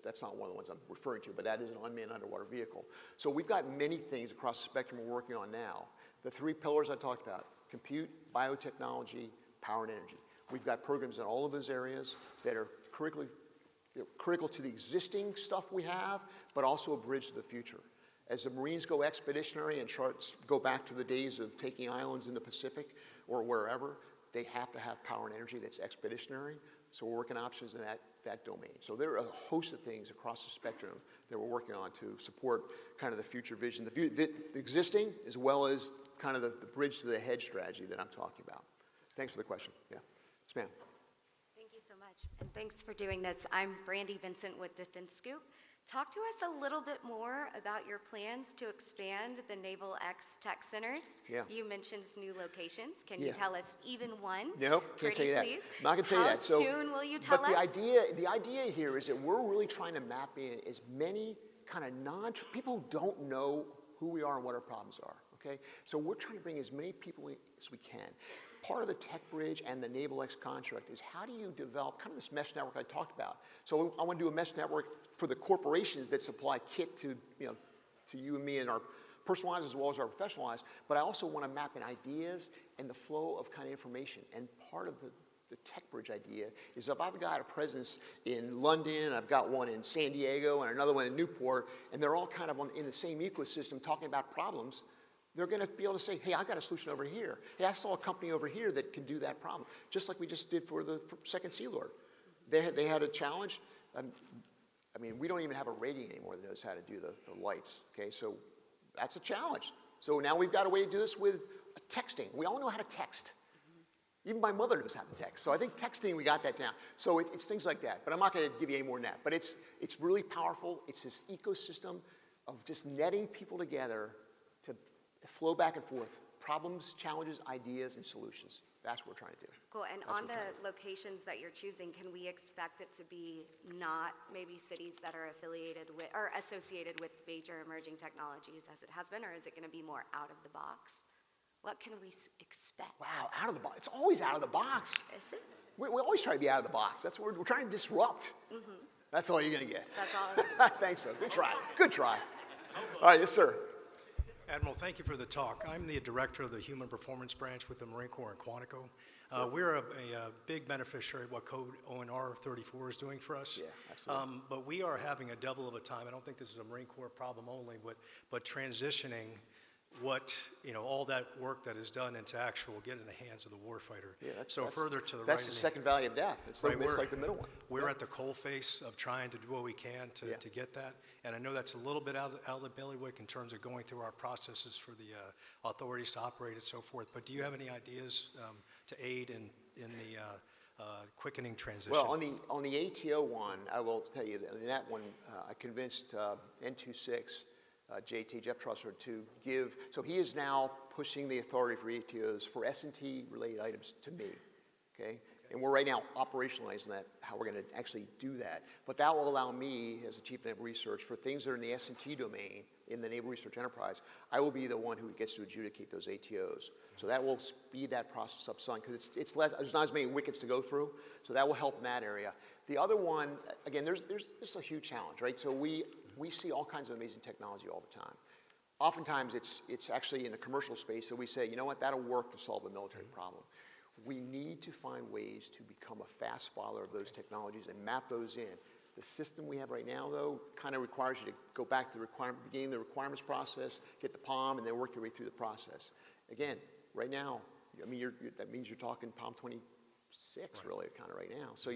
that's not one of the ones I'm referring to, but that is an unmanned underwater vehicle. So we've got many things across the spectrum we're working on now. The three pillars I talked about: compute, biotechnology, power and energy. We've got programs in all of those areas that are critical to the existing stuff we have, but also a bridge to the future. As the Marines go expeditionary and go back to the days of taking islands in the Pacific or wherever, they have to have power and energy that's expeditionary. So we're working options in that domain. So there are a host of things across the spectrum that we're working on to support kind of the future vision, the existing, as well as kind of the bridge to the hedge strategy that I'm talking about. Thanks for the question. Yeah. Yes, ma'am. Thank you so much, and thanks for doing this. I'm Brandy Vincent with Defense Scoop. Talk to us a little bit more about your plans to expand the Naval X Tech Centers. Yeah. You mentioned new locations. Can you tell us even one? Nope, can't tell you that. Please? I'm not going to tell you that. How soon will you tell us? But the idea here is that we're really trying to map in as many kind of people who don't know who we are and what our problems are. Okay, so we're trying to bring as many people in as we can. Part of the Tech Bridge and the Naval X contract is how do you develop kind of this mesh network I talked about. So I want to do a mesh network for the corporations that supply kit to you and me in our personal lives as well as our professional lives, but I also want to map in ideas and the flow of kind of information. And part of the Tech Bridge idea is if I've got a presence in London, I've got one in San Diego, and another one in Newport, and they're all kind of in the same ecosystem talking about problems, they're going to be able to say, hey, I got a solution over here. Hey, I saw a company over here that can do that problem, just like we just did for the Second Sea Lord. They had a challenge. I mean, we don't even have a rating anymore that knows how to do the lights, okay? So that's a challenge. So now we've got a way to do this with texting. We all know how to text. Even my mother knows how to text. So I think texting, we got that down. So it's things like that. But I'm not going to give you any more than that. But it's really powerful. It's this ecosystem of just netting people together to flow back and forth, problems, challenges, ideas, and solutions. That's what we're trying to do. Cool, and on the locations that you're choosing, can we expect it to be not maybe cities that are affiliated with or associated with major emerging technologies as it has been, or is it going to be more out of the box? What can we expect? Wow, out of the box. It's always out of the box. Is it? We always try to be out of the box. That's what we're trying to disrupt. Mm-hmm. That's all you're going to get. That's all. Thanks, so. Good try. Good try. All right, yes, sir. Admiral, thank you for the talk. I'm the director of the Human Performance Branch with the Marine Corps in Quantico. We're a big beneficiary of what Code ONR 34 is doing for us. Yeah, absolutely. But we are having a devil of a time. I don't think this is a Marine Corps problem only, but transitioning what, all that work that is done into actual get in the hands of the warfighter. Yeah, Further to the right. That's the second valley of death. It's like, Right, it's like the middle one. We're at the coalface of trying to do what we can to get that. And I know that's a little bit out of the bailiwick in terms of going through our processes for the authorities to operate and so forth. But do you have any ideas to aid in the quickening transition? Well, on the ATO one, I will tell you that in that one, I convinced N26, JT, Jeff Trussard, to give, so he is now pushing the authority for ATOs for S&T related items to me, okay? And we're right now operationalizing that, how we're going to actually do that. But that will allow me, as the Chief of Naval Research, for things that are in the S&T domain, in the Naval Research Enterprise, I will be the one who gets to adjudicate those ATOs. So that will speed that process up some, because it's less, there's not as many wickets to go through, so that will help in that area. The other one, again, this is a huge challenge, right? So we see all kinds of amazing technology all the time. Oftentimes, it's actually in the commercial space that we say, you know what, that'll work to solve a military problem. We need to find ways to become a fast follower of those technologies and map those in. The system we have right now, though, kind of requires you to go back to the beginning of the requirements process, get the POM, and then work your way through the process. Again, right now, I mean, that means you're talking POM 26, really, kind of right now. So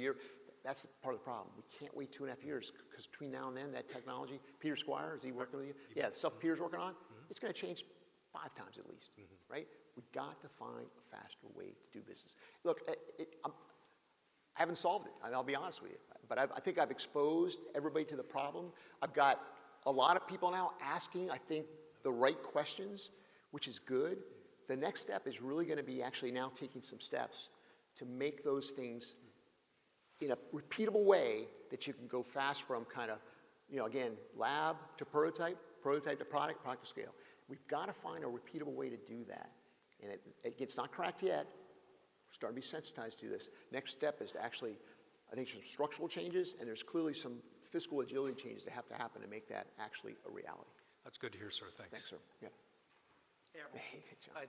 that's part of the problem. We can't wait 2.5 years, because between now and then, that technology, Peter Squire, is he working with you? Yeah, the stuff Peter's working on, it's going to change 5 times at least, right? We've got to find a faster way to do business. Look, I haven't solved it, I'll be honest with you, but I think I've exposed everybody to the problem. I've got a lot of people now asking, I think, the right questions, which is good. The next step is really going to be actually now taking some steps to make those things in a repeatable way that you can go fast from kind of, again, lab to prototype to product to scale. We've got to find a repeatable way to do that. And it's not cracked yet. We're starting to be sensitized to this. Next step is to actually, I think, some structural changes, and there's clearly some fiscal agility changes that have to happen to make that actually a reality. That's good to hear, sir. Thanks. Thanks, sir. Yeah.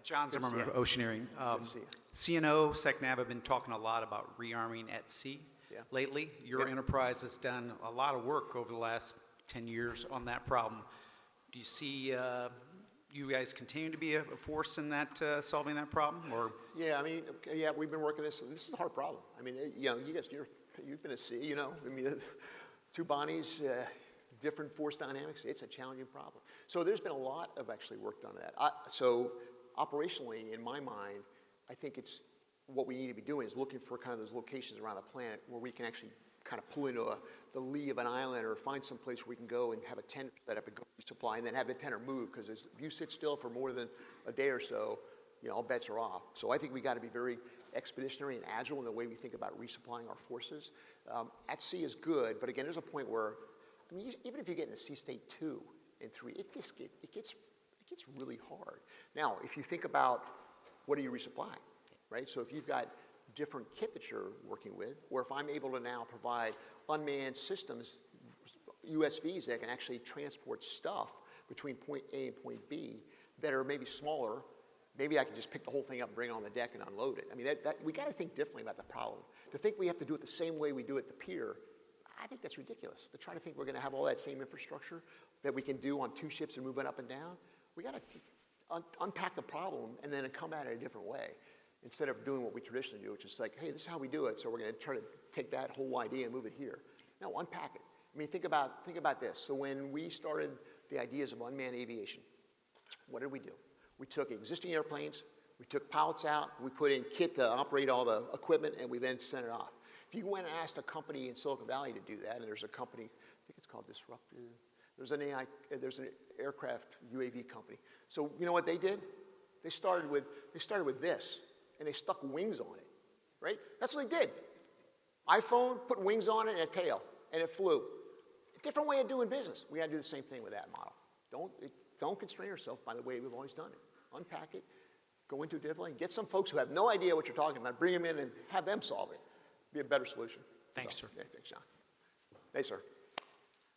John Zimmerman of Oceaneering. Good to see you. CNO, SecNav have been talking a lot about rearming at sea lately. Your enterprise has done a lot of work over the last 10 years on that problem. Do you see you guys continue to be a force in that solving that problem, or? Yeah, I mean, we've been working this. This is a hard problem. I mean, you guys, you've been at sea, I mean, 2 Bonnies, different force dynamics. It's a challenging problem. So there's been a lot of actually work done on that. So operationally, in my mind, I think it's what we need to be doing is looking for kind of those locations around the planet where we can actually kind of pull into the lee of an island or find some place where we can go and have a tent set up and go resupply and then have the tender move, because if you sit still for more than a day or so, all bets are off. So I think we got to be very expeditionary and agile in the way we think about resupplying our forces. At sea is good, but again, there's a point where, I mean, even if you get in the sea state 2 and 3, it gets really hard. Now, if you think about what are you resupplying, right? So if you've got different kit that you're working with, or if I'm able to now provide unmanned systems, USVs that can actually transport stuff between point A and point B that are maybe smaller, maybe I can just pick the whole thing up and bring it on the deck and unload it. I mean, we got to think differently about the problem. To think we have to do it the same way we do at the pier, I think that's ridiculous. To try to think we're going to have all that same infrastructure that we can do on 2 ships and move it up and down, we got to unpack the problem and then come at it a different way, instead of doing what we traditionally do, which is like, hey, this is how we do it, so we're going to try to take that whole idea and move it here. No, unpack it. I mean, think about this. So when we started the ideas of unmanned aviation, what did we do? We took existing airplanes, we took pilots out, we put in kit to operate all the equipment, and we then sent it off. If you went and asked a company in Silicon Valley to do that, and there's a company, I think it's called Disruptive, there's an aircraft UAV company. So you know what they did? They started with this, and they stuck wings on it, right? That's what they did. iPhone, put wings on it and a tail, and it flew. A different way of doing business. We got to do the same thing with that model. Don't constrain yourself by the way we've always done it. Unpack it, go into it differently, get some folks who have no idea what you're talking about, bring them in and have them solve it. Be a better solution. Thanks, sir. Yeah, thanks, John. Hey, sir.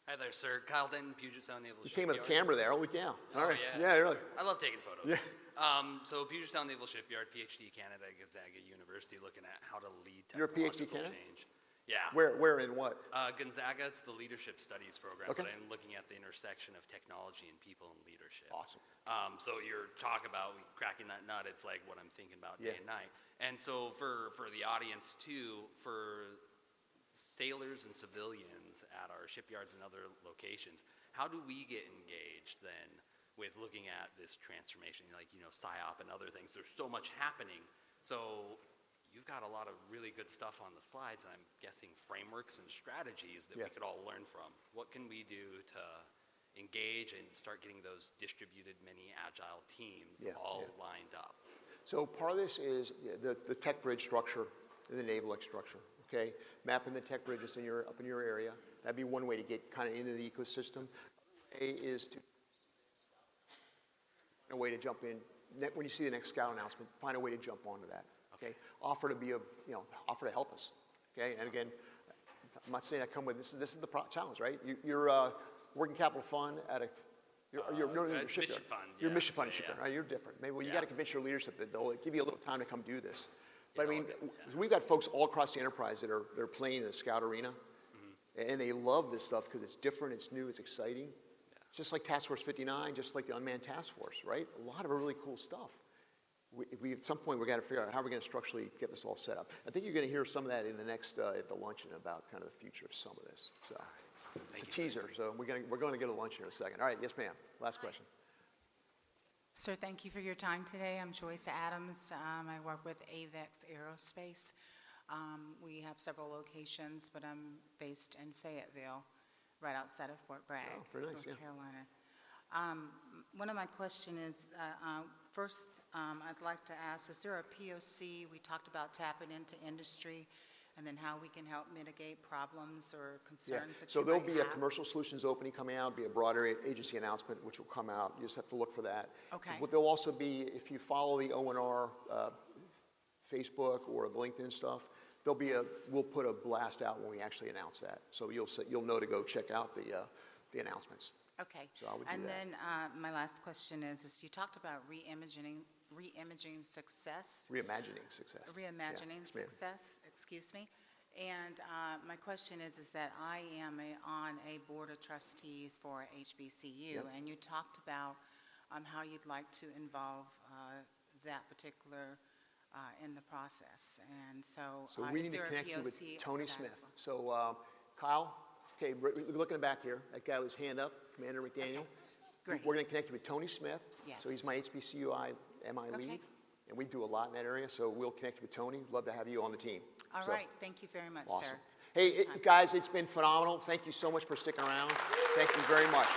Hi there, sir. Kyle Denton, Puget Sound Naval You Shipyard. came with a camera there. Holy cow. All right. Yeah. Yeah, really. I love taking photos. Yeah. So Puget Sound Naval Shipyard, PhD Canada, Gonzaga University, looking at how to lead You're a PhD technological candidate? change. Yeah. Where and what? Gonzaga, it's the Leadership Studies program, Okay. but I'm looking at the intersection of technology and people and leadership. Awesome. So you're talking about cracking that nut, it's like what I'm thinking about day Yeah. and night. And so for the audience too, for sailors and civilians at our shipyards and other locations, how do we get engaged then with looking at this transformation, like, PSYOP and other things? There's so much happening. So you've got a lot of really good stuff on the slides, and I'm guessing frameworks and strategies that Yeah. we could all learn from. What can we do to engage and start getting those distributed mini agile teams Yeah, all yeah. lined up? So part of this is the tech bridge structure and the Naval X structure, okay? Mapping the tech bridges up in your area. That'd be one way to get kind of into the ecosystem. A is to find a way to jump in. When you see the next scout announcement, find a way to jump onto that, okay? Offer to help us, okay? And again, I'm not saying I come with, this is the challenge, right? You're working capital fund at a, you're It's mission fund, You're yeah. mission fund Yeah, shipper, yeah. right? You're different. Maybe, well, you Yeah. got to convince your leadership that they'll give you a little time to come do this. But I Yeah, mean, all good, yeah. we've got folks all across the enterprise that are playing in the scout arena, and they love this stuff because it's different, it's new, it's exciting. It's just like Task Force 59, just like the unmanned task force, right? A lot of really cool stuff. We at some point, we've got to figure out how we're going to structurally get this all set up. I think you're going to hear some of that in the next, at the luncheon about kind of the future of some of this. So it's a teaser, so we're going to get a lunch here in a second. All right, yes, ma'am. Last question. Sir, thank you for your time today. I'm Joyce Adams. I work with AVEX Aerospace. We have several locations, but I'm based in Fayetteville, right outside of Fort Bragg, Oh, very nice, North yeah. Carolina. One of my questions is, first, I'd like to ask, is there a POC? We talked about tapping into industry and then how we can help mitigate problems or Yeah, concerns that so you there'll might be a have. commercial solutions opening coming out, be a broader agency announcement, which will come out. You just have to look for that. Okay. But there'll also be, if you follow the ONR Facebook or the LinkedIn stuff, there'll be we'll put a blast out when we actually announce that. So you'll know to go check out the announcements. Okay. So I would do And that. then my last question is you talked about reimagining success. Reimagining success. Reimagining Yes, ma'am. success, excuse me. And my question is that I am on a board of trustees for HBCU, Yep. and you talked about how you'd like to involve that particular in the process. And so, So we is need to there a connect you with POC Tony for that Smith. as well? So Kyle, okay, look in the back here. That guy with his hand up, Commander McDaniel. Okay, great. We're going to connect you with Tony Smith. So he's Yes. my HBCUI MI lead. Okay. And we do a lot in that area, so we'll connect you with Tony. We'd love to have you on the team. All So, right, thank you very much, Awesome. sir. Hey, guys, it's been phenomenal. Thank you so much for sticking around. Thank you very much.